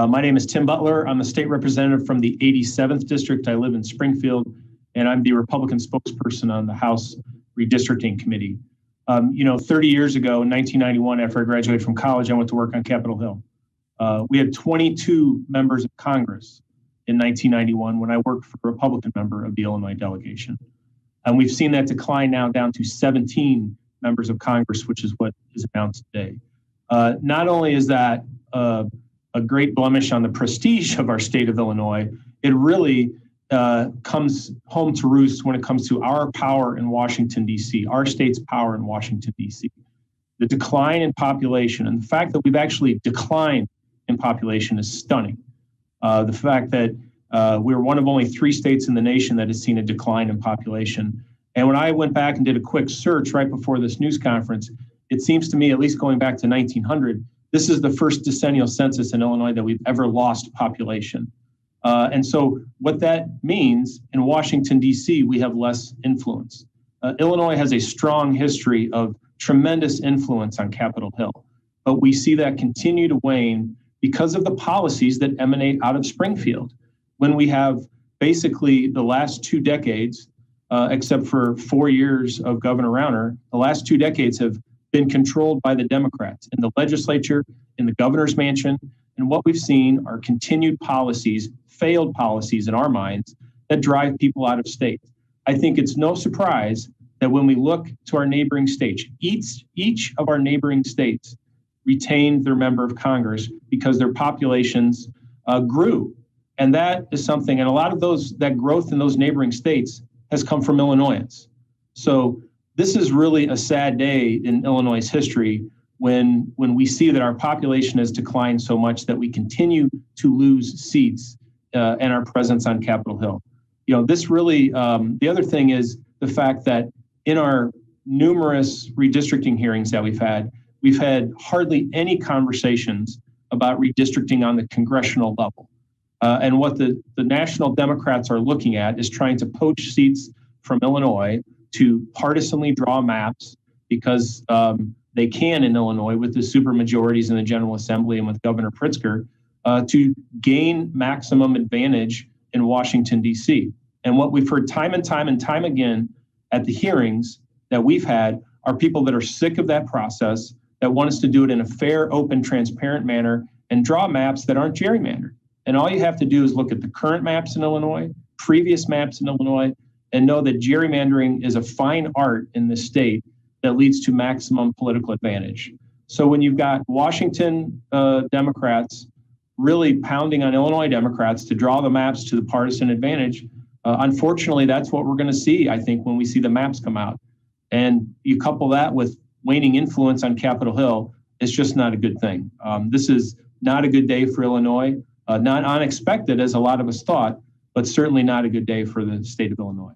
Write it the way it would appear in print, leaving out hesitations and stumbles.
My name is Tim Butler. I'm a state representative from the 87th District. I live in Springfield, and I'm the Republican spokesperson on the House Redistricting Committee. 30 years ago, in 1991, after I graduated from college, I went to work on Capitol Hill. We had 22 members of Congress in 1991 when I worked for a Republican member of the Illinois delegation. And we've seen that decline now down to 17 members of Congress, which is what is announced today. Not only is that a great blemish on the prestige of our state of Illinois, it really comes home to roost when it comes to our power in Washington, D.C., our state's power in Washington, D.C. The decline in population and the fact that we've actually declined in population is stunning. The fact that we're one of only 3 states in the nation that has seen a decline in population. And when I went back and did a quick search right before this news conference, it seems to me, at least going back to 1900, this is the first decennial census in Illinois that we've ever lost population. And so what that means in Washington, D.C., we have less influence. Illinois has a strong history of tremendous influence on Capitol Hill, but we see that continue to wane because of the policies that emanate out of Springfield. When we have basically the last 2 decades, except for 4 years of Governor Rauner, the last 2 decades have been controlled by the Democrats in the legislature, in the governor's mansion. And what we've seen are continued policies, failed policies in our minds, that drive people out of state. I think it's no surprise that when we look to our neighboring states, each of our neighboring states retained their member of Congress because their populations grew. And that is something, and a lot of that growth in those neighboring states has come from Illinoisans. So this is really a sad day in Illinois' history when we see that our population has declined so much that we continue to lose seats and our presence on Capitol Hill. This really, the other thing is the fact that in our numerous redistricting hearings that we've had hardly any conversations about redistricting on the congressional level. And what the national Democrats are looking at is trying to poach seats from Illinois to partisanly draw maps because they can in Illinois with the supermajorities in the General Assembly and with Governor Pritzker to gain maximum advantage in Washington, D.C. And what we've heard time and time again at the hearings that we've had are people that are sick of that process, that want us to do it in a fair, open, transparent manner and draw maps that aren't gerrymandered. And all you have to do is look at the current maps in Illinois, previous maps in Illinois, and know that gerrymandering is a fine art in this state that leads to maximum political advantage. So when you've got Washington Democrats really pounding on Illinois Democrats to draw the maps to the partisan advantage, unfortunately, that's what we're going to see, I think, when we see the maps come out. And you couple that with waning influence on Capitol Hill, it's just not a good thing. This is not a good day for Illinois, not unexpected as a lot of us thought, but certainly not a good day for the state of Illinois.